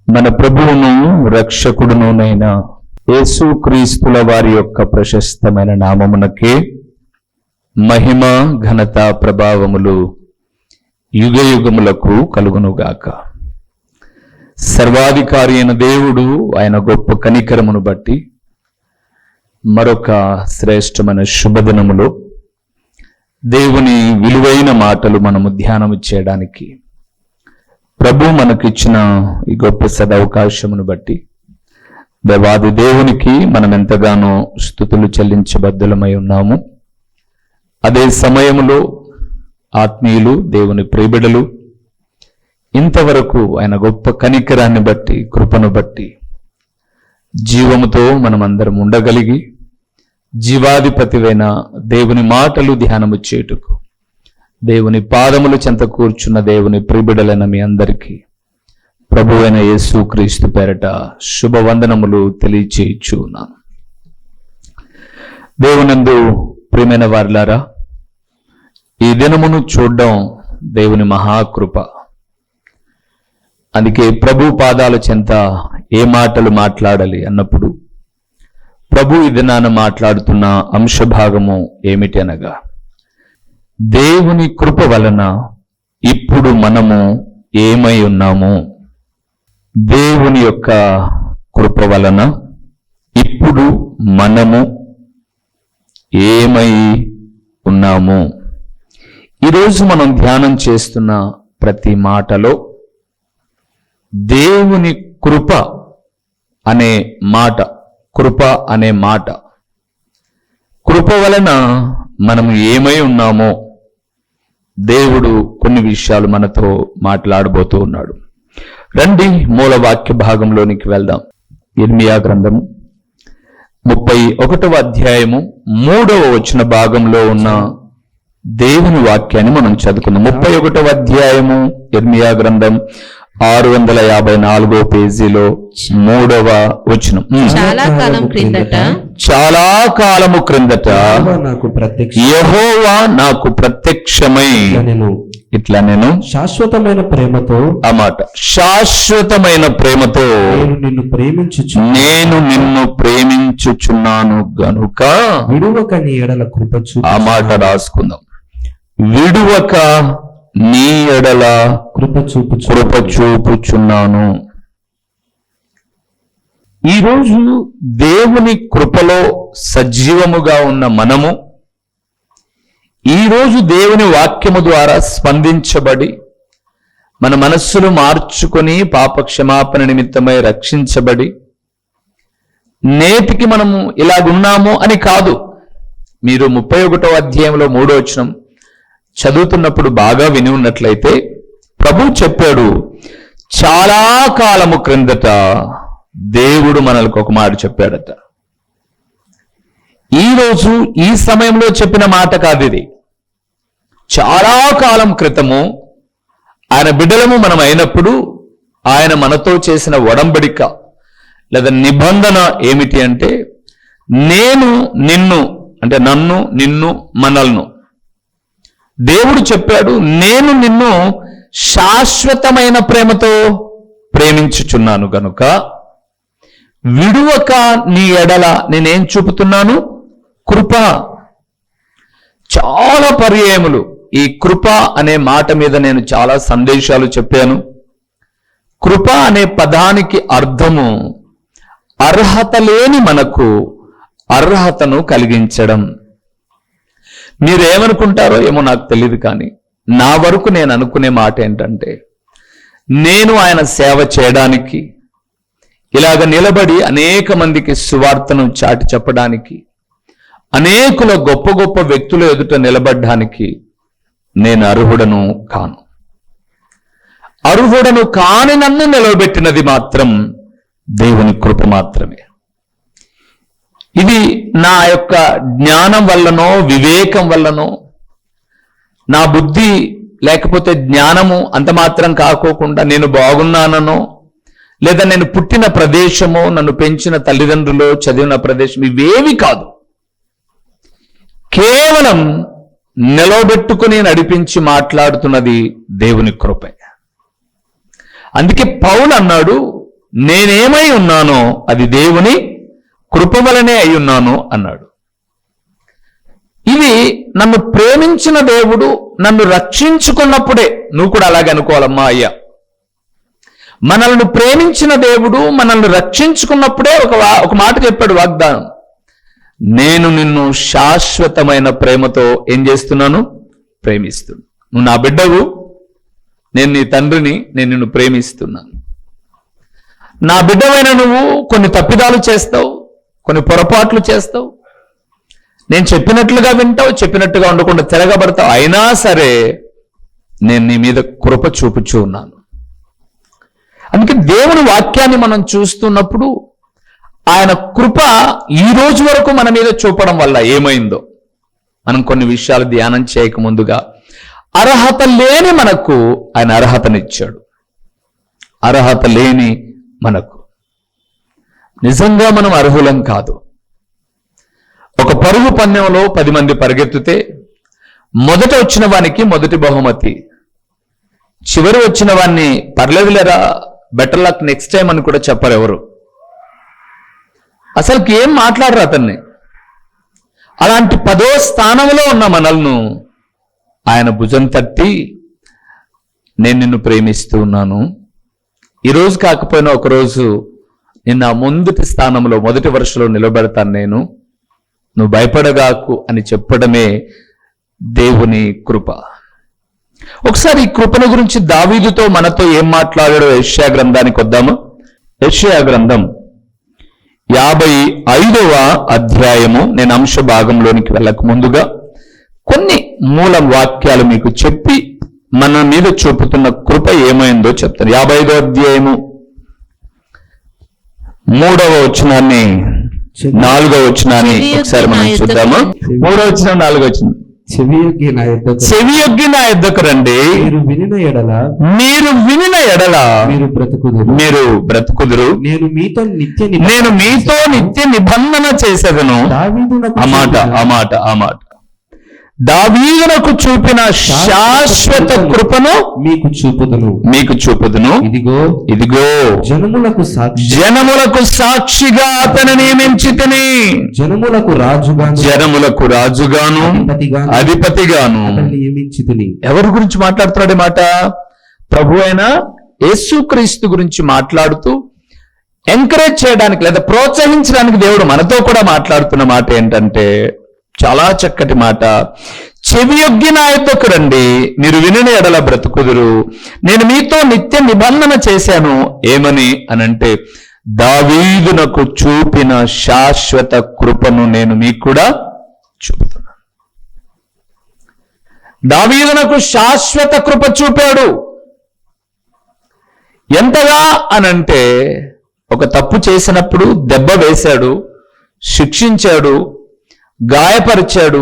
మన ప్రభువును రక్షకుడునునైన యేసుక్రీస్తుల వారి యొక్క ప్రశస్తమైన నామమునకే మహిమ ఘనత ప్రభావములు యుగయుగములకు కలుగునుగాక. సర్వాధికారి అయిన దేవుడు ఆయన గొప్ప కనికరమును బట్టి మరొక శ్రేష్టమైన శుభదినములో దేవుని విలువైన మాటలు మనము ధ్యానము చేయడానికి ప్రభు మనకిచ్చిన ఈ గొప్ప సదవకాశమును బట్టి దేవాది దేవునికి మనం ఎంతగానో స్తుతులు చెల్లించబద్ధులమై ఉన్నాము. అదే సమయములో ఆత్మీయులు, దేవుని ప్రియబిడలు ఇంతవరకు ఆయన గొప్ప కనికరాన్ని బట్టి, కృపను బట్టి జీవముతో మనమందరం ఉండగలిగి జీవాధిపతివైన దేవుని మాటలు ధ్యానము చేయుటకు దేవుని పాదములు చెంత కూర్చున్న దేవుని ప్రియబిడలైన మీ అందరికీ ప్రభువైన యేసుక్రీస్తు పేరట శుభవందనములు తెలియచేయుచున్నాను. దేవునందు ప్రియమైన వారులారా, ఈ దినమును చూడడం దేవుని మహాకృప. అందుకే ప్రభు పాదాల చెంత ఏ మాటలు మాట్లాడాలి అన్నప్పుడు ప్రభు ఈ దినాన మాట్లాడుతున్న అంశభాగము ఏమిటి అనగా, దేవుని కృప వలన ఇప్పుడు మనము ఏమై ఉన్నాము. దేవుని యొక్క కృప వలన ఇప్పుడు మనము ఏమై ఉన్నాము. ఈరోజు మనం ధ్యానం చేస్తున్న ప్రతి మాటలో దేవుని కృప అనే మాట, కృప అనే మాట, కృప వలన మనము ఏమై ఉన్నామో దేవుడు కొన్ని విషయాలు మనతో మాట్లాడబోతూ ఉన్నాడు. రండి మూల వాక్య భాగంలోనికి వెళ్దాం. ఇర్మియా గ్రంథము 31వ అధ్యాయము 3వ వచన భాగంలో ఉన్న దేవుని వాక్యాన్ని మనం చదువుకుందాం. 31వ అధ్యాయము ఇర్మియా గ్రంథం 654 పేజీలో 3వ వచనం. చాలా కాలము క్రిందట యెహోవా నాకు ప్రత్యక్షమై ఇట్లా నేను శాశ్వతమైన ప్రేమతో, ఆ మాట శాశ్వతమైన ప్రేమతో నేను నిన్ను ప్రేమించుచున్నాను గనుక విడువక నీ ఎడల కృప చూపు. ఆ మాట రాసుకుందాం. విడువక నీ ఎడల కృప చూపుచున్నాను. ఈరోజు దేవుని కృపలో సజీవముగా ఉన్న మనము, ఈరోజు దేవుని వాక్యము ద్వారా స్పందించబడి మన మనస్సును మార్చుకొని పాపక్షమాపణ నిమిత్తమై రక్షించబడి నేటికి మనము ఇలాగున్నాము అని కాదు. మీరు 31వ అధ్యాయంలో 3వ వచనం చదువుతున్నప్పుడు బాగా విని ఉన్నట్లయితే ప్రభు చెప్పాడు, చాలా కాలము క్రిందట దేవుడు మనలకు ఒక మాట చెప్పాడట. ఈరోజు ఈ సమయంలో చెప్పిన మాట కాదు ఇది. చాలా కాలం క్రితము ఆయన బిడ్డలము మనం అయినప్పుడు ఆయన మనతో చేసిన ఒడంబడిక లేదా నిబంధన ఏమిటి అంటే, నేను నిన్ను, అంటే నన్ను, నిన్ను, మనల్ని దేవుడు చెప్పాడు, నేను నిన్ను శాశ్వతమైన ప్రేమతో ప్రేమించుచున్నాను గనుక విడువక నీ ఎడల నేనేం చూపుతున్నాను? కృప. చాలా పర్యాయములు ఈ కృప అనే మాట మీద నేను చాలా సందేశాలు చెప్పాను. కృప అనే పదానికి అర్థము అర్హత లేని మనకు అర్హతను కలిగించడం. మీరేమనుకుంటారో ఏమో నాకు తెలియదు, కానీ నా వరకు నేను అనుకునే మాట ఏంటంటే, నేను ఆయన సేవ చేయడానికి, ఇలాగ నిలబడి అనేక మందికి సువార్తను చాటి చెప్పడానికి, అనేకుల గొప్ప గొప్ప వ్యక్తుల ఎదుట నిలబడ్డానికి నేను అర్హుడను కాను. అర్హుడను కాని నన్ను నిలవబెట్టినది మాత్రం దేవుని కృప మాత్రమే. ఇది నా యొక్క జ్ఞానం వల్లనో, వివేకం వల్లనో, నా బుద్ధి లేకపోతే జ్ఞానము అంత మాత్రం కాకోకుండా నేను బాగున్నానో, లేదా నేను పుట్టిన ప్రదేశమో, నన్ను పెంచిన తల్లిదండ్రులు, చదివిన ప్రదేశం, ఇవేవి కాదు. కేవలం నిలబెట్టుకుని నడిపించి మాట్లాడుతున్నది దేవుని కృప. అందుకే పౌలు అన్నాడు, నేనేమై ఉన్నానో అది దేవుని కృప వలనే అయి ఉన్నాను అన్నాడు. ఇది నన్ను ప్రేమించిన దేవుడు నన్ను రక్షించుకున్నప్పుడే. నువ్వు కూడా అలాగే అనుకోవాలమ్మా అయ్యా. మనల్ని ప్రేమించిన దేవుడు మనల్ని రక్షించుకున్నప్పుడే ఒక మాట చెప్పాడు, వాగ్దానం. నేను నిన్ను శాశ్వతమైన ప్రేమతో ఏం చేస్తున్నాను? ప్రేమిస్తున్నాను. నువ్వు నా బిడ్డవు, నేను నీ తండ్రిని, నేను నిన్ను ప్రేమిస్తున్నాను. నా బిడ్డవైన నువ్వు కొన్ని తప్పిదాలు చేస్తావు, కొన్ని పొరపాట్లు చేస్తావు, నేను చెప్పినట్లుగా వింటావు, చెప్పినట్టుగా ఉండకుండా తిరగబడతావు. అయినా సరే నేను నీ మీద కృప చూపుచూ ఉన్నాను. అందుకే దేవుని వాక్యాన్ని మనం చూస్తున్నప్పుడు ఆయన కృప ఈ రోజు వరకు మన మీద చూపడం వల్ల ఏమైందో మనం కొన్ని విషయాలు ధ్యానం చేయక ముందుగా, అర్హత లేని మనకు ఆయన అర్హతనిచ్చాడు. అర్హత లేని మనకు నిజంగా మనం అర్హులం కాదు. ఒక పరుగు పందెంలో 10 మంది పరిగెత్తితే మొదట వచ్చిన వానికి మొదటి బహుమతి, చివరి వచ్చిన వాడిని పర్లేదులేరా బెటర్ లక్ నెక్స్ట్ టైం అని కూడా చెప్పరు ఎవరు. అసలుకి ఏం మాట్లాడరు అతన్ని. అలాంటి 10వ స్థానంలో ఉన్న మనల్ని ఆయన భుజం తట్టి, నేను నిన్ను ప్రేమిస్తూ ఉన్నాను, ఈరోజు కాకపోయినా ఒకరోజు నిన్న మొదటి స్థానంలో మొదటి వరుసలో నిలబెడతాను నేను, నువ్వు భయపడగాకు అని చెప్పడమే దేవుని కృప. ఒకసారి ఈ కృపను గురించి దావీదుతో మనతో ఏం మాట్లాడాడో యెషయా గ్రంథానికి వద్దాము. యెషయా గ్రంథం 55వ అధ్యాయము. నేను అంశ భాగంలోనికి వెళ్ళక ముందుగా కొన్ని మూల వాక్యాలు మీకు చెప్పి మన మీద చూపుతున్న కృప ఏమైందో చెప్తాను. 55వ అధ్యాయము 3వ వచనాన్ని 4వ వచనాన్ని ఒకసారి మనం చూద్దాము. 3వ వచనం 4వ వచనం. చెవియొగ్గి నా యొద్దకు రండి, మీరు వినిన ఎడల మీరు బ్రతుకుదురు, నేను మీతో నిత్య నిబంధన చేసేదను. ఆ మాట దావీదునకు చూపిన శాశ్వత కృపను మీకు చూపుదును. ఇదిగో జనములకు సాక్షిగా అతను నియమించితిని, జనములకు రాజుగాను అధిపతిగాను నియమించితిని. ఎవరి గురించి మాట్లాడుతున్నాడు ఈ మాట? ప్రభు అయిన యేసుక్రీస్తు గురించి మాట్లాడుతూ ఎంకరేజ్ చేయడానికి లేదా ప్రోత్సహించడానికి దేవుడు మనతో కూడా మాట్లాడుతున్న మాట ఏంటంటే చాలా చక్కటి మాట. చెవియొగ్గి నా యొద్దకు రండి, మీరు వినిన ఎడల బ్రతుకుదురు, నేను మీతో నిత్య నిబంధన చేశాను. ఏమని అనంటే దావీదునకు చూపిన శాశ్వత కృపను నేను మీకు కూడా చూపుతున్నాను. దావీదునకు శాశ్వత కృప చూపాడు. ఎంతగా అనంటే ఒక తప్పు చేసినప్పుడు దెబ్బ వేశాడు, శిక్షించాడు, గాయపరిచాడు,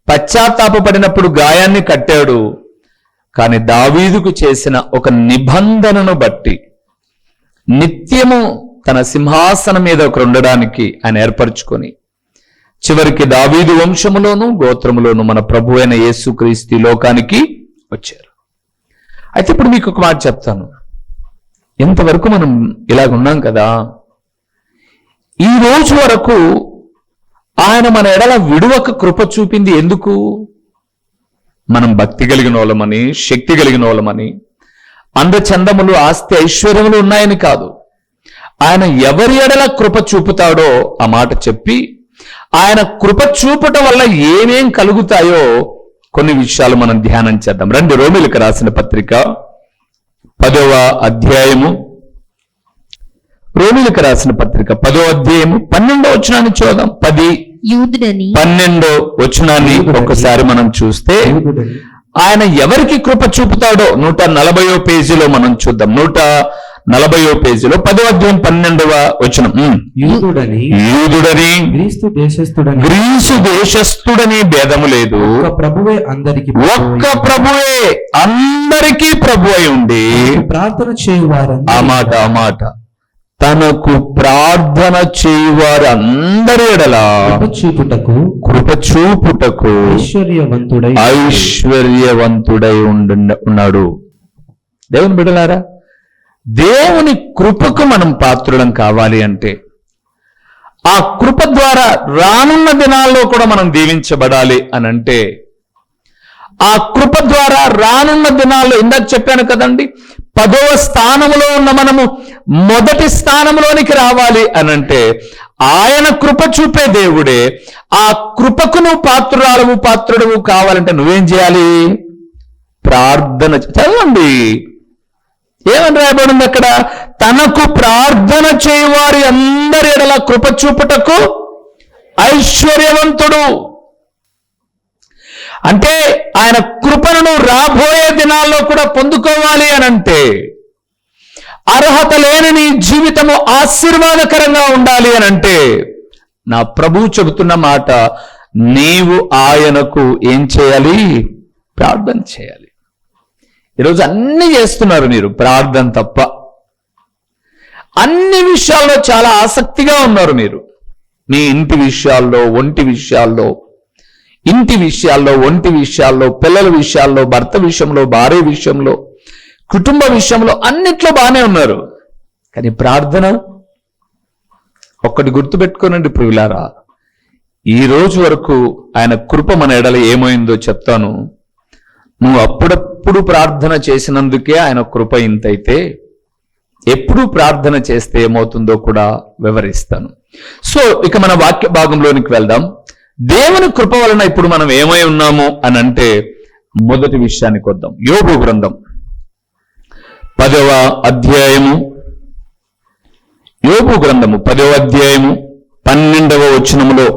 పశ్చాత్తాపపడినప్పుడు గాయాన్ని కట్టాడు. కానీ దావీదుకు చేసిన ఒక నిబంధనను బట్టి నిత్యము తన సింహాసనం మీద ఒకరు ఉండడానికి ఆయన ఏర్పరచుకొని చివరికి దావీదు వంశములోను గోత్రములోను మన ప్రభు అయిన యేసుక్రీస్తు లోకానికి వచ్చారు. అయితే ఇప్పుడు మీకు ఒక మాట చెప్తాను. ఇంతవరకు మనం ఇలాగున్నాం కదా, ఈ రోజు వరకు ఆయన మన ఎడల విడువక కృప చూపింది ఎందుకు? మనం భక్తి కలిగిన వాళ్ళమని, శక్తి కలిగిన వాళ్ళమని, అందచందములు, ఆస్తి, ఐశ్వర్యములు ఉన్నాయని కాదు. ఆయన ఎవరి ఎడల కృప చూపుతాడో ఆ మాట చెప్పి ఆయన కృప చూపటం వల్ల ఏమేం కలుగుతాయో కొన్ని విషయాలు మనం ధ్యానం చేద్దాం. రండి, రోమీయులకు రాసిన పత్రిక 10వ అధ్యాయము. రోమీయులకు రాసిన పత్రిక 10వ అధ్యాయము 12వ వచనాన్ని చూద్దాం. 10-12 వచనాన్ని ఒకసారి మనం చూస్తే ఆయన ఎవరికి కృప చూపుతాడో 140వ పేజీలో మనం చూద్దాం. 140వ పేజీలో 10వ అధ్యాయం 12వ వచనం. యూదుడని గ్రీసు దేశస్థుడని భేదము లేదు, ఒక్క ప్రభువే అందరికీ ప్రభు అయి ఉండి ప్రార్థన చేయువారు. ఆ మాట తనకు ప్రార్థన చేయువారు అందరి ఎడల కృప చూపుటకు ఐశ్వర్యవంతుడై ఉన్నాడు. దేవుని బిడ్డలారా, దేవుని కృపకు మనం పాత్రులం కావాలి అంటే, ఆ కృప ద్వారా రానున్న దినాల్లో కూడా మనం దీవించబడాలి అని అంటే, ఆ కృప ద్వారా రానున్న దినాల్లో ఇందాక చెప్పాను కదండి, 10వ స్థానంలో ఉన్న మనము మొదటి స్థానంలోనికి రావాలి అనంటే ఆయన కృప చూపే దేవుడే. ఆ కృపకు నువ్వు పాత్రుడవు కావాలంటే నువ్వేం చేయాలి? ప్రార్థన చదవండి. ఏమని రాయబడింది అక్కడ? తనకు ప్రార్థన చేయువారి అందరి ఎడల కృప చూపుటకు ఐశ్వర్యవంతుడు. అంటే ఆయన కృపను రాబోయే దినాల్లో కూడా పొందుకోవాలి అనంటే, అర్హత లేని నీ జీవితము ఆశీర్వాదకరంగా ఉండాలి అనంటే, నా ప్రభువు చెబుతున్న మాట, నీవు ఆయనకు ఏం చేయాలి? ప్రార్థన చేయాలి. ఈరోజు అన్ని చేస్తున్నారు మీరు, ప్రార్థన తప్ప. అన్ని విషయాల్లో చాలా ఆసక్తిగా ఉన్నారు మీరు. మీ ఇంటి విషయాల్లో, ఒంటి విషయాల్లో, పిల్లల విషయాల్లో, భర్త విషయంలో, భార్య విషయంలో, కుటుంబ విషయంలో అన్నిట్లో బాగానే ఉన్నారు. కానీ ప్రార్థన ఒక్కటి గుర్తుపెట్టుకోనండి ప్రియులారా, ఈ రోజు వరకు ఆయన కృప మన ఎడల ఏమైందో చెప్తాను. నువ్వు అప్పుడప్పుడు ప్రార్థన చేసినందుకే ఆయన కృప ఇంతైతే, ఎప్పుడు ప్రార్థన చేస్తే ఏమవుతుందో కూడా వివరిస్తాను. సో ఇక మన వాక్య భాగంలోనికి వెళ్దాం. దేవుని కృప వలన ఇప్పుడు మనం ఏమై ఉన్నాము అని అంటే, మొదటి విషయానికి వద్దాం. యోబు గ్రంథం 10వ అధ్యాయము, యోబు గ్రంథము 10వ అధ్యాయము 12వ వచనములో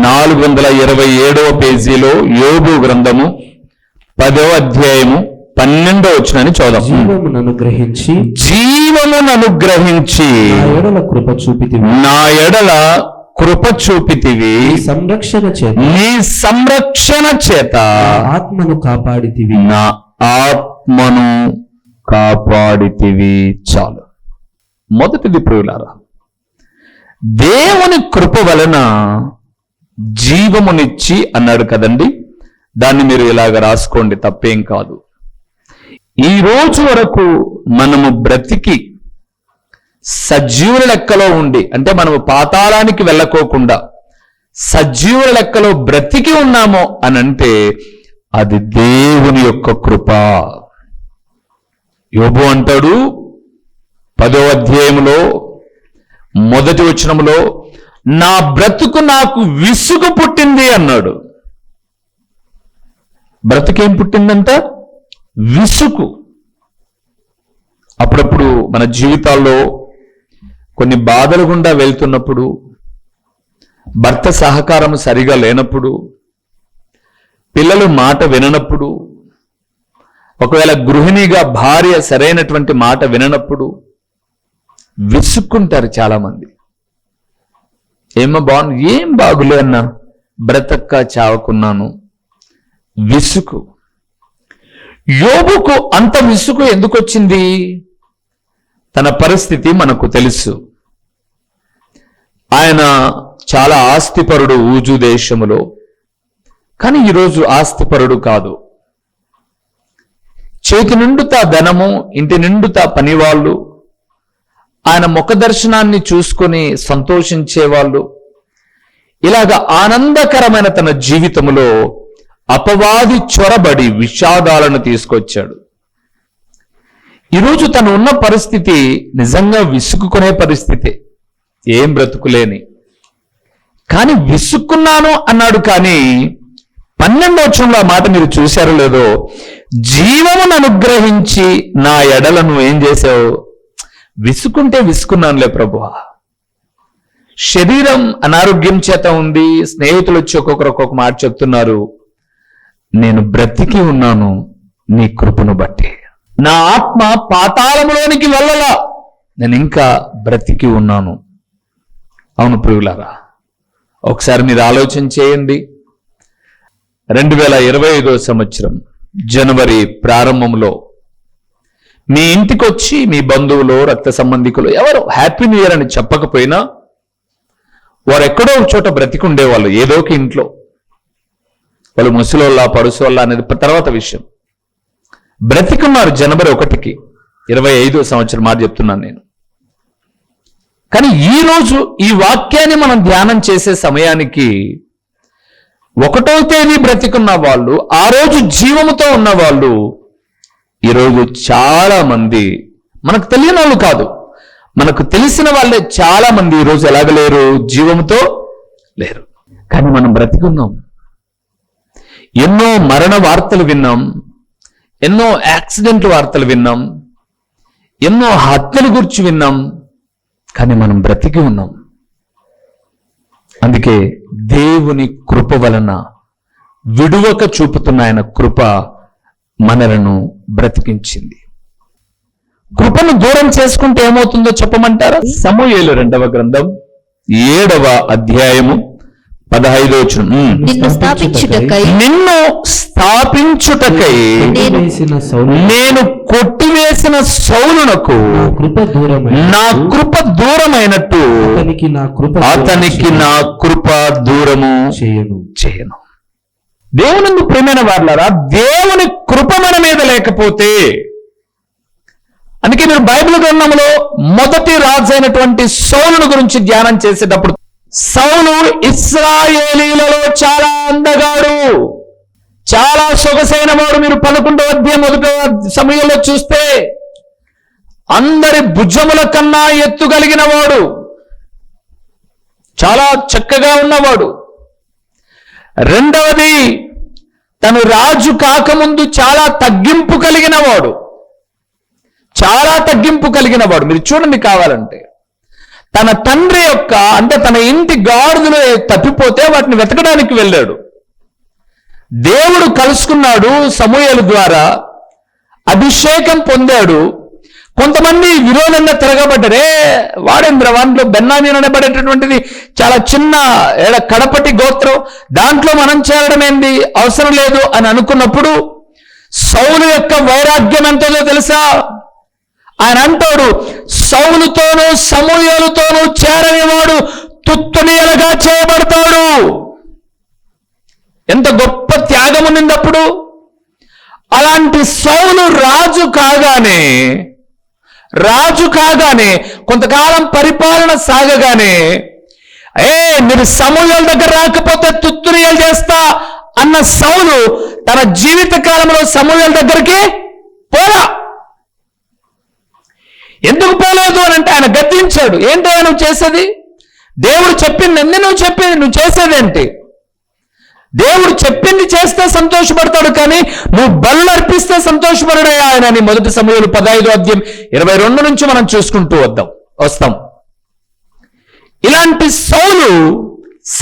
427వ పేజీలో యోబు గ్రంథము 10వ అధ్యాయము 12వ వచనాన్ని చూద్దాం. జీవమును అనుగ్రహించి నా ఎడల కృప చూపితివి, నీ సంరక్షణ చేత నా ఆత్మను కాపాడితివి. చాలు. మొదటిది ప్రియులారా, దేవుని కృప వలన జీవమునిచ్చి అన్నాడు కదండి. దాన్ని మీరు ఇలాగ రాసుకోండి, తప్పేం కాదు. ఈ రోజు వరకు మనము బ్రతికి సజీవుల లెక్కలో ఉండి, అంటే మనము పాతాళానికి వెళ్ళకోకుండా సజీవుల లెక్కలో బ్రతికి ఉన్నామో అనంటే అది దేవుని యొక్క కృప. యోబు అంటాడు 10వ అధ్యాయములో మొదటి వచనములో, నా బ్రతుకు నాకు విసుగు పుట్టింది అన్నాడు. బ్రతుకేం పుట్టిందంట? విసుగు. అప్పుడప్పుడు మన జీవితాల్లో కొన్ని బాధలు గుండా వెళ్తున్నప్పుడు, భర్త సహకారం సరిగా లేనప్పుడు, పిల్లలు మాట విననప్పుడు, ఒకవేళ గృహిణిగా భార్య సరైనటువంటి మాట విననప్పుడు విసుక్కుంటారు చాలామంది. ఏం బాగులే అన్నా, బ్రతక్క చావకున్నాను. విసుగు. యోబుకు అంత విసుగు ఎందుకు వచ్చింది? తన పరిస్థితి మనకు తెలుసు. ఆయన చాలా ఆస్తిపరుడు ఊజు దేశములో, కానీ ఈరోజు ఆస్తిపరుడు కాదు. చేతి నిండుతా ధనము, ఇంటి నిండుతా పనివాళ్ళు, ఆయన ముఖ దర్శనాన్ని చూసుకొని సంతోషించేవాళ్ళు. ఇలాగ ఆనందకరమైన తన జీవితంలో అపవాది చొరబడి విషాదాలను తీసుకొచ్చాడు. ఈరోజు తను ఉన్న పరిస్థితి నిజంగా విసుక్కునే పరిస్థితి, ఏం బ్రతుకులేని. కానీ విసుక్కున్నాను అన్నాడు. కానీ 12వ వచనంలో ఆ మాట మీరు చూశారో లేదో, జీవమును అనుగ్రహించి నా ఎడలను ఏం చేసావు? విసుకుంటే విసుకున్నానులే ప్రభువా. శరీరం అనారోగ్యం చేత ఉంది, స్నేహితులు వచ్చి ఒక్కొక్క మాట చెప్తున్నారు. నేను బ్రతికి ఉన్నాను నీ కృపను బట్టి. నా ఆత్మ పాతాళంలోనికి వెళ్ళలా, నేను ఇంకా బ్రతికి ఉన్నాను. అవును ప్రియులారా, ఒకసారి మీరు ఆలోచన చేయండి. 2025వ సంవత్సరం జనవరి ప్రారంభంలో మీ ఇంటికి వచ్చి మీ బంధువులు, రక్త సంబంధికులు ఎవరు హ్యాపీ న్యూ ఇయర్ అని చెప్పకపోయినా వారు ఎక్కడో ఒక చోట బ్రతికి ఉండేవాళ్ళు, ఏదో ఒక ఇంట్లో. వాళ్ళు ముసలోళ్ళ పడుసోళ్ళ అనేది తర్వాత విషయం. బ్రతికున్నారు జనవరి 1కి. 25వ సంవత్సరం మాట చెప్తున్నాను నేను. కానీ ఈరోజు ఈ వాక్యాన్ని మనం ధ్యానం చేసే సమయానికి 1వ తేదీ బ్రతికున్న వాళ్ళు, ఆ రోజు జీవముతో ఉన్న వాళ్ళు ఈరోజు చాలా మంది, మనకు తెలియని వాళ్ళు కాదు, మనకు తెలిసిన వాళ్ళే చాలా మంది ఈరోజు ఎలాగలేరు, జీవముతో లేరు. కానీ మనం బ్రతికున్నాం. ఎన్నో మరణ వార్తలు విన్నాం, ఎన్నో యాక్సిడెంట్ వార్తలు విన్నాం, ఎన్నో హత్యల గురించి విన్నాం, కానీ మనం బ్రతికి ఉన్నాం. అందుకే దేవుని కృప వలన విడువక చూపుతున్న ఆయన కృప మనలను బ్రతికించింది. కృపను దూరం చేసుకుంటే ఏమవుతుందో చెప్పమంటారా? సమూయేలు 2వ గ్రంథం 7వ అధ్యాయము 15వ వచనం. నిన్ను స్థాపించుటకై నేను కొట్టివేసిన సౌలునకు నా కృప దూరమైనట్టు అతనికి నా కృప దూరము చేయను. దేవుని ప్రేమైన వారలారా, దేవుని కృప మన మీద లేకపోతే, అందుకే మీరు బైబిల్ గ్రంథంలో మొదటి రాజు అయినటువంటి సౌలును గురించి ధ్యానం చేసేటప్పుడు, సౌలు ఇశ్రాయేలీలలో చాలా అందగాడు, చాలా సొగసైన వాడు. మీరు 11వ అధ్యాయం 1వ సమయంలో చూస్తే అందరి భుజముల కన్నా ఎత్తుగలిగిన వాడు, చాలా చక్కగా ఉన్నవాడు. రెండవది, తను రాజు కాకముందు చాలా తగ్గింపు కలిగిన వాడు, చాలా తగ్గింపు కలిగిన వాడు. మీరు చూడండి కావాలంటే, తన తండ్రి యొక్క, అంటే తన ఇంటి గాడిదలు తప్పిపోతే వాటిని వెతకడానికి వెళ్ళాడు. దేవుడు కలుసుకున్నాడు సమూయేలు ద్వారా, అభిషేకం పొందాడు. కొంతమంది విరోధంగా తిరగబడ్డారే, వాడేంద్ర వాటిలో బెన్నామీన్ అనబడేటటువంటిది చాలా చిన్న కడపటి గోత్రం, దాంట్లో మనం చేరడం ఏంది, అవసరం లేదు అని అనుకున్నప్పుడు సౌలు యొక్క వైరాగ్యం ఎంతదో తెలుసా? ఆయన అంటాడు, సౌలుతోనూ సమూయేలుతోనూ చేరనివాడు తుత్తునియలుగా చేయబడతాడు. ఎంత గొప్ప త్యాగం ఉన్నప్పుడు. అలాంటి సౌలు రాజు కాగానే కొంతకాలం పరిపాలన సాగగానే, మీరు సమూయేలు దగ్గర రాకపోతే తుత్తునియలు చేస్తా అన్న సౌలు తన జీవిత కాలంలో సమూయేలు దగ్గరికి పోలా. ఎందుకు పోలేదు అని అంటే, ఆయన గద్దించాడు. ఏంటో నువ్వు చేసేది? దేవుడు చెప్పింది నువ్వు చేసేదేంటి? దేవుడు చెప్పింది చేస్తే సంతోషపడతాడు, కానీ నువ్వు బలు అర్పిస్తే సంతోషపడడే ఆయన అని 1 సమూయేలు 15వ అధ్యాయం 22 నుంచి మనం చూసుకుంటూ వస్తాం. ఇలాంటి సౌలు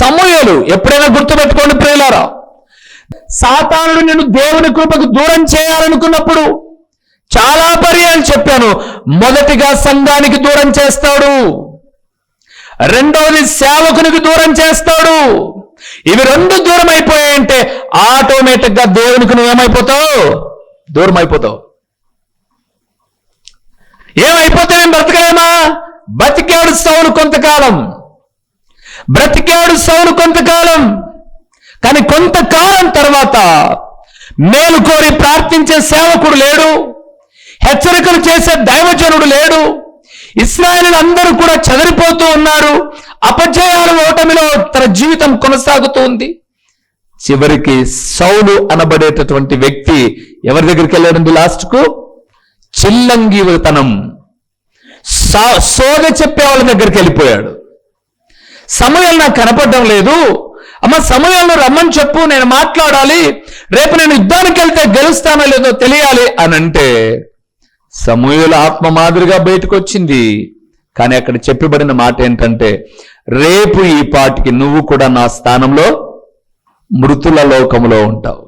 సమూయేలు ఎప్పుడైనా గుర్తుపెట్టుకోండి ప్రియులారా, సాతానుడు నిన్ను దేవుని కృపకు దూరం చేయాలనుకున్నప్పుడు చాలా పర్యాలు చెప్పాను. మొదటిగా సంఘానికి దూరం చేస్తాడు, రెండవది సేవకునికి దూరం చేస్తాడు. ఇవి 2 దూరం అయిపోయాయంటే ఆటోమేటిక్ గా దేవునికి నువ్వు దూరం అయిపోతావు. ఏమైపోతే మేము బ్రతకలేమా? బ్రతికాడు సౌలు కొంతకాలం, కానీ కొంతకాలం తర్వాత మేలు కోరి ప్రార్థించే సేవకుడు లేడు, హెచ్చరికలు చేసే దైవజనుడు లేడు, ఇశ్రాయేలీయులు అందరూ కూడా చెదిరిపోతూ ఉన్నారు, అపజయాలు ఓటమిలో తన జీవితం కొనసాగుతూ ఉంది. చివరికి సౌలు అనబడేటటువంటి వ్యక్తి ఎవరి దగ్గరికి వెళ్ళాడు? లాస్ట్కు చిల్లంగితనం, సోద చెప్పే వాళ్ళ దగ్గరికి వెళ్ళిపోయాడు. సమూయేలు నాకు కనపడడం లేదు, అమ్మ సమూయేలును రమ్మని చెప్పు, నేను మాట్లాడాలి, రేపు నేను యుద్ధానికి వెళ్తే గెలుస్తానో లేదో తెలియాలి అని అంటే, సమూయేలు ఆత్మ మాదిరిగా బయటకు వచ్చింది. కానీ అక్కడ చెప్పబడిన మాట ఏంటంటే, రేపు ఈ పాటికి నువ్వు కూడా నా స్థానంలో మృతుల లోకములో ఉంటావు.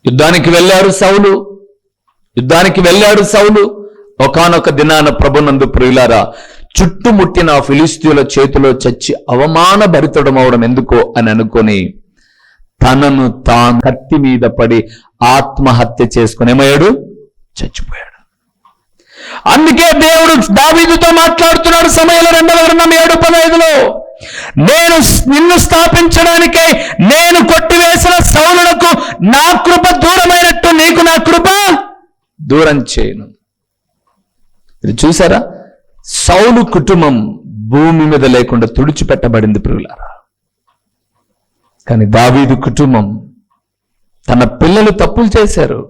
యుద్ధానికి వెళ్ళాడు సౌలు. ఒకానొక దినాన ప్రభునందు ప్రియులారా, చుట్టుముట్టిన ఫిలిస్తీయుల చేతిలో చచ్చి అవమానభరితడమవడం ఎందుకో అని అనుకొని తనను తాను కత్తి మీద పడి ఆత్మహత్య చేసుకుని ఏమయ్యాడు? చచ్చిపోయాడు. అందుకే దేవుడు దావీదుతో మాట్లాడుతున్నాడు సమయంలో 2వ గ్రంథం 7:15లో, నేను నిన్ను స్థాపించడానికై నేను కొట్టివేసిన సౌలునకు నా కృప దూరమైనట్టు నీకు నా కృప దూరం చేయను. ఇది చూసారా, సౌలు కుటుంబం భూమి మీద లేకుండా తుడిచిపెట్టబడింది ప్రియులారా. కానీ దావీదు కుటుంబం, తన పిల్లలు తప్పులు చేశారు,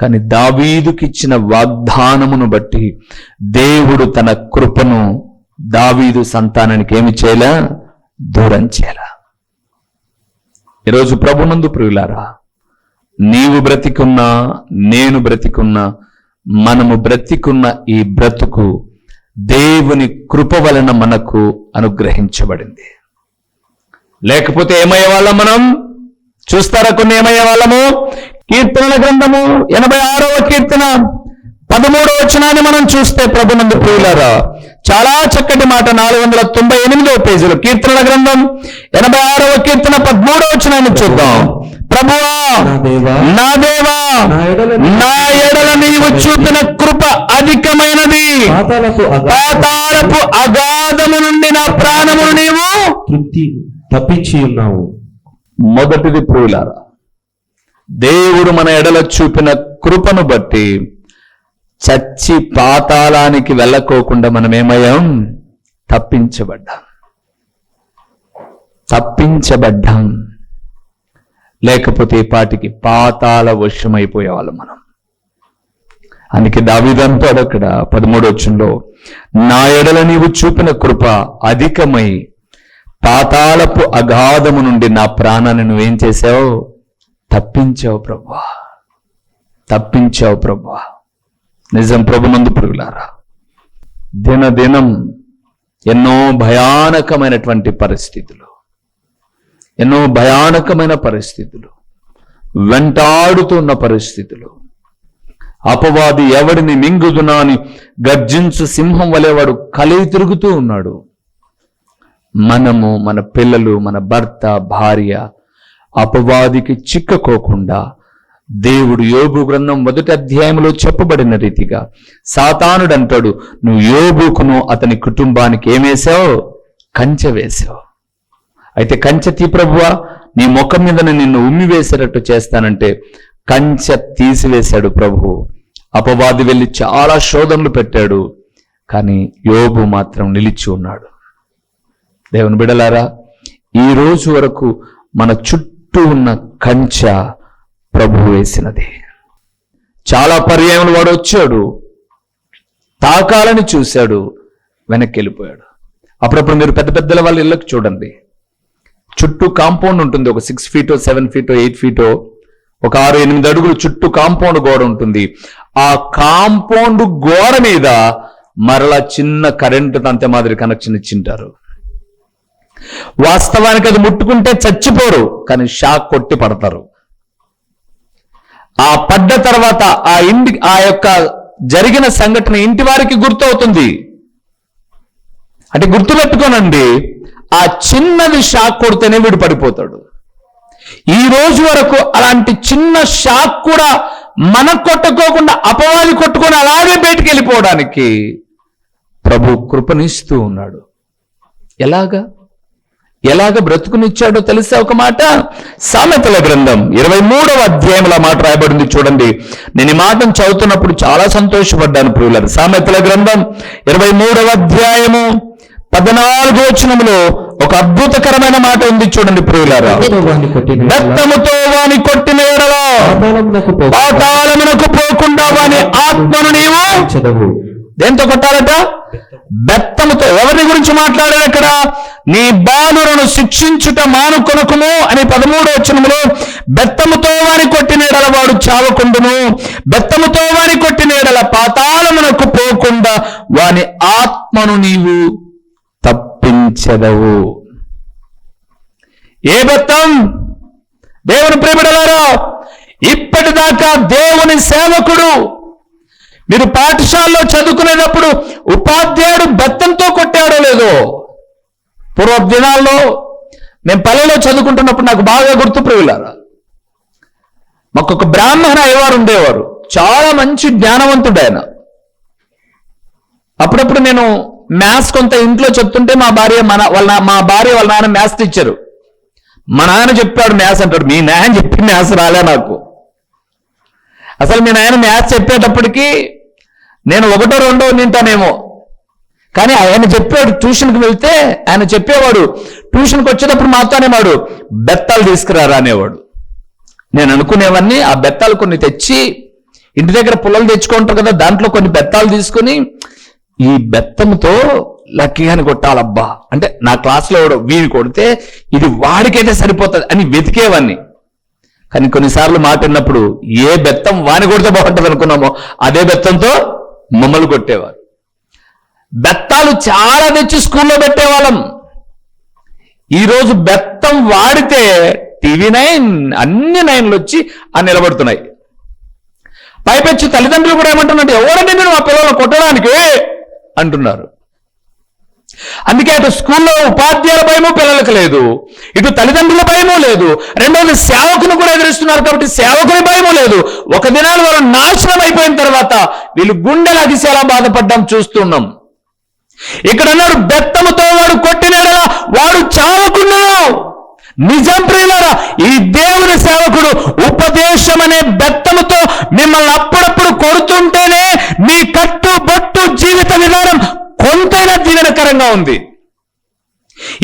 కానీ దావీదుకిచ్చిన వాగ్దానమును బట్టి దేవుడు తన కృపను దావీదు సంతానానికి ఏమి చేయలా, దూరం చేయలా. ఈరోజు ప్రభునందు ప్రియులారా, నీవు బ్రతికున్నా, నేను బ్రతికున్నా, మనము బ్రతికున్న ఈ బ్రతుకు దేవుని కృప వలన మనకు అనుగ్రహించబడింది. లేకపోతే ఏమయ్యే వాళ్ళం మనం? చూస్తారా కొన్ని ఏమయ్యే వాళ్ళము? కీర్తనల గ్రంథము 86వ కీర్తన 13వ వచనాన్ని మనం చూస్తే ప్రభునందు ప్రియులారా, చాలా చక్కటి మాట 498వ పేజీలో కీర్తనల గ్రంథం 86వ కీర్తన 13వ వచనాన్ని చూద్దాం. ప్రభువా, నా దేవా, నా ఎడల నీవు చూపిన కృప అధికమైనది, పాతాళపు అగాధము నుండి నా ప్రాణమును నీవు తప్పించి ఉన్నావు. మొదటిది ప్రియులారా, దేవుడు మన ఎడల చూపిన కృపను బట్టి చచ్చి పాతాళానికి వెళ్ళకోకుండా మనం ఏమయ్యాం? తప్పించబడ్డాం. లేకపోతే ఈ పాటికి పాతాళ వశమైపోయేవాళ్ళం మనం. అందుకే దావీదు అంటాడు అక్కడ 13వ వచనంలో, నా ఎడల నీవు చూపిన కృప అధికమై పాతాళపు అగాధము నుండి నా ప్రాణాన్ని నువ్వేం చేసావు? తప్పించావు ప్రభువా. నిజం ప్రభునందు ప్రియులారా, దినదినం ఎన్నో భయానకమైనటువంటి పరిస్థితులు, వెంటాడుతున్న పరిస్థితులు, అపవాది ఎవడిని మింగుదునా అని గర్జించు సింహం వలెవాడు కలిగి తిరుగుతూ ఉన్నాడు. మనము, మన పిల్లలు, మన భర్త, భార్య అపవాదికి చిక్కకోకుండా దేవుడు యోబు గ్రంథం 1వ అధ్యాయంలో చెప్పబడిన రీతిగా సాతానుడు అంటాడు, నువ్వు యోబుకును అతని కుటుంబానికి ఏమేశావు? కంచె వేశావు. అయితే కంచె తీ ప్రభువా, నీ ముఖం మీద నిన్ను ఉమ్మి వేసేటట్టు చేస్తానంటే కంచె తీసివేశాడు ప్రభువు. అపవాది వెళ్ళి చాలా శోధనలు పెట్టాడు, కానీ యోబు మాత్రం నిలిచి ఉన్నాడు. దేవుని బిడలారా, ఈ రోజు వరకు మన చుట్టూ ఉన్న కంచె ప్రభు వేసినది. చాలా పర్యాయములు వాడు వచ్చాడు, తాకాలని చూశాడు, వెనక్కి వెళ్ళిపోయాడు. అప్పుడప్పుడు మీరు పెద్ద పెద్దల వాళ్ళ ఇళ్ళకి చూడండి, చుట్టూ కాంపౌండ్ ఉంటుంది. ఒక 6 ఫీటో 7 ఫీటో 8 ఫీటో ఒక 6-8 అడుగులు చుట్టూ కాంపౌండ్ గోడ ఉంటుంది. ఆ కాంపౌండ్ గోడ మీద మరలా చిన్న కరెంటు తంతె మాదిరి కనెక్షన్ ఇచ్చింటారు. వాస్తవానికి అది ముట్టుకుంటే చచ్చిపోరు, కానీ షాక్ కొట్టి పడతారు. ఆ పడ్డ తర్వాత ఆ యొక్క జరిగిన సంఘటన ఇంటి వారికి గుర్తవుతుంది. అంటే గుర్తుపెట్టుకోనండి, ఆ చిన్నది షాక్ కొడితేనే వీడు పడిపోతాడు. ఈ రోజు వరకు అలాంటి చిన్న షాక్ కూడా మన కొట్టుకోకుండా అపవాది కొట్టుకొని అలాగే బయటికి వెళ్ళిపోవడానికి ప్రభు కృపనిస్తూ ఉన్నాడు. ఎలాగ బ్రతుకునిచ్చాడో తెలుసా? ఒక మాట, సామెతల గ్రంథం 23వ అధ్యాయంలో మాట రాయబడింది చూడండి. నేను ఈ మాటను చదువుతున్నప్పుడు చాలా సంతోషపడ్డాను ప్రియులారా. సామెతల గ్రంథం 23వ అధ్యాయము 14వ వచనములో ఒక అద్భుతకరమైన మాట ఉంది చూడండి ప్రియులారా. బెత్తముతో వాని కొట్టిన యెడల పాతాళమునకు పోకుండా వాని ఆత్మను నీవు దేంతో కొట్టాలట? బెత్తముతో. ఎవరి గురించి మాట్లాడారు అక్కడ? నీ బాలులను శిక్షించుట మానుకొనకుము అని 13వ వచనములో, బెత్తముతో వాని కొట్టిన యెడల వాడు చావకుండును, బెత్తముతో వాని కొట్టిన యెడల పాతాళమునకు పోకుండా వాని ఆత్మను నీవు తప్పించదవు. ఏ బెత్తం? దేవుని ప్రియబిడ్డలారా, ఇప్పటిదాకా దేవుని సేవకుడు, మీరు పాఠశాలలో చదువుకునేటప్పుడు ఉపాధ్యాయుడు బెత్తంతో కొట్టాడో లేదో. పూర్వ దినాల్లో మేము పల్లెలో చదువుకుంటున్నప్పుడు నాకు బాగా గుర్తు ప్రియులారా, మాకు ఒక బ్రాహ్మణ అయ్యవారు ఉండేవారు, చాలా మంచి జ్ఞానవంతుడు ఆయన. అప్పుడప్పుడు నేను మ్యాథ్స్ కొంత ఇంట్లో చెప్తుంటే మా భార్య వాళ్ళ నాన్న మ్యాథ్స్ టీచరు. మా నాన్న చెప్పాడు మ్యాథ్స్ అంటాడు, మీ నాన్న చెప్పి మ్యాథ్స్ రాలే నాకు. అసలు మీ నాయన మ్యాథ్స్ చెప్పేటప్పటికి నేను 1, 2 నింటానేమో. కానీ ఆయన చెప్పాడు, ట్యూషన్కి వెళ్తే ఆయన చెప్పేవాడు, ట్యూషన్కి వచ్చేటప్పుడు మాతో అనేవాడు, బెత్తాలు తీసుకురారా అనేవాడు. నేను అనుకునేవన్నీ ఆ బెత్తాలు కొన్ని తెచ్చి, ఇంటి దగ్గర పుల్లలు తెచ్చుకుంటారు కదా, దాంట్లో కొన్ని బెత్తాలు తీసుకుని ఈ బెత్తంతో లక్కీగాని కొట్టాలబ్బా అంటే, నా క్లాస్లో వీని కొడితే ఇది వాడికైతే సరిపోతుంది అని వెతికేవాన్ని. కానీ కొన్నిసార్లు మాట విన్నప్పుడు ఏ బెత్తం వాని కొడితే బాగుంటుంది అనుకున్నామో అదే బెత్తంతో మమ్మల్ని కొట్టేవారు. బెత్తాలు చాలా తెచ్చి స్కూల్లో పెట్టేవాళ్ళం. ఈరోజు బెత్తం వాడితే టీవీ 9 అన్ని 9లు వచ్చి నిలబడుతున్నాయి. పైపెచ్చి తల్లిదండ్రులు కూడా ఏమంటున్నట్టు, ఎవరండి మీరు మా పిల్లలను కొట్టడానికి అంటున్నారు. అందుకే అటు స్కూల్లో ఉపాధ్యాయుల భయము పిల్లలకు లేదు, ఇటు తల్లిదండ్రుల భయము లేదు, రెండోది సేవకుని కూడా ఎదురిస్తున్నారు కాబట్టి సేవకుని భయము లేదు. ఒక దినాలు వారు నాశనం అయిపోయిన తర్వాత వీళ్ళు గుండెలు అదిసేలా బాధపడ్డాం చూస్తున్నాం. ఇక్కడ అన్నాడు, బెత్తముతో వాడు కొట్టినడలా వాడు చావకున్నాడు. నిజం ప్రియులారా, ఈ దేవుని సేవకుడు ఉపదేశం అనే బెత్తముతో మిమ్మల్ని అప్పుడప్పుడు కొడుతుంటేనే మీ కట్టుబొట్టు జీవిత విధానం కొంతైనా దీవెనకరంగా ఉంది.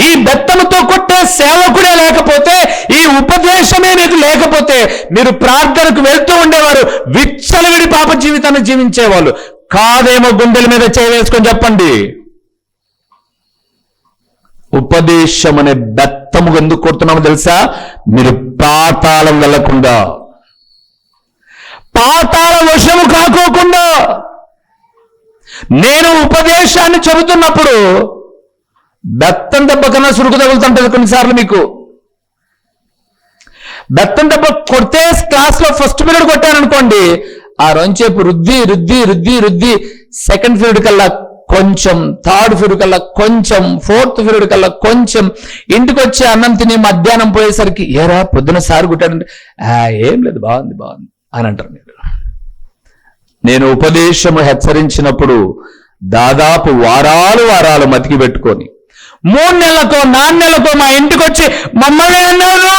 ఈ బెత్తముతో కొట్టే సేవకుడే లేకపోతే, ఈ ఉపదేశమే మీకు లేకపోతే మీరు ప్రార్థనకు వెళ్తూ ఉండేవారు, విచ్చలవిడి పాప జీవితాన్ని జీవించేవాళ్ళు కాదేమో. గుండెల మీద చేయవేసుకొని చెప్పండి. ఉపదేశం అనే బెత్తము ఎందుకు కొడుతున్నామో తెలుసా? మీరు పాతాళం వెళ్లకుండా, పాతాళ వశము కాకోకుండా. నేను ఉపదేశాన్ని చెబుతున్నప్పుడు బెత్తం దెబ్బ కన్నా సురుకు తగులుతుంటది కొన్నిసార్లు. మీకు బెత్తం దెబ్బ కొడితే క్లాస్లో ఫస్ట్ పీరియడ్ కొట్టాననుకోండి, ఆ రొంచేపు రుద్ది రుద్ది రుద్ది రుద్ది సెకండ్ పీరియడ్ కల్లా కొంచెం, థర్డ్ పీరియడ్ కల్లా కొంచెం, ఫోర్త్ పీరియడ్ కల్లా కొంచెం, ఇంటికి వచ్చి అన్నం తిని మధ్యాహ్నం పోయేసరికి ఏరా పొద్దున సార్ కొట్టాడంటే ఏం లేదు బాగుంది బాగుంది అని అంటారు మీరు. నేను ఉపదేశము హెచ్చరించినప్పుడు దాదాపు వారాలు మతికి పెట్టుకొని 3 నెలలకో 4 నెలలకో మా ఇంటికి వచ్చి మమ్మల్ని అన్నాను.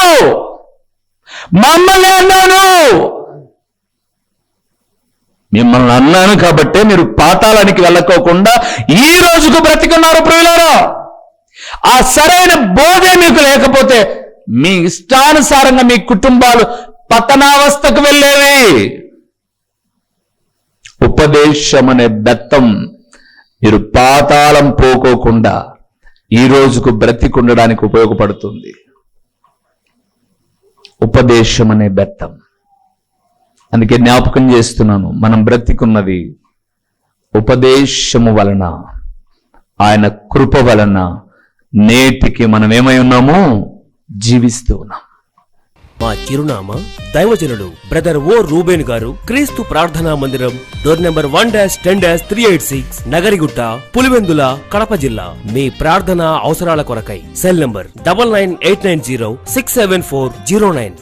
మిమ్మల్ని అన్నాను కాబట్టే మీరు పాతాళానికి వెళ్ళకోకుండా ఈ రోజుకు బ్రతికున్నారు ప్రియులారా. ఆ సరైన బోధే మీకు లేకపోతే మీ ఇష్టానుసారంగా మీ కుటుంబాలు పతనావస్థకు వెళ్ళేవి. ఉపదేశం అనే బెత్తం మీరు పాతాళం పోకోకుండా ఈ రోజుకు బ్రతికుండడానికి ఉపయోగపడుతుంది. ఉపదేశం అనే బెత్తం. అందుకే జ్ఞాపకం చేస్తున్నాను, మనం బ్రతికున్నది ఉపదేశము వలన, ఆయన కృప వలన నేటికి మనం ఏమై ఉన్నాము? జీవిస్తూ ఉన్నాం. మా చిరునామా దైవజనులు బ్రదర్ ఓ రూబేన్ గారు, క్రీస్తు ప్రార్థనా మందిరం, డోర్ నెంబర్ 1-386, నగరిగుట్ట, పులివెందుల, కడప జిల్లా. మీ ప్రార్థనా అవసరాల కొరకై సెల్ నంబర్ 9989067409.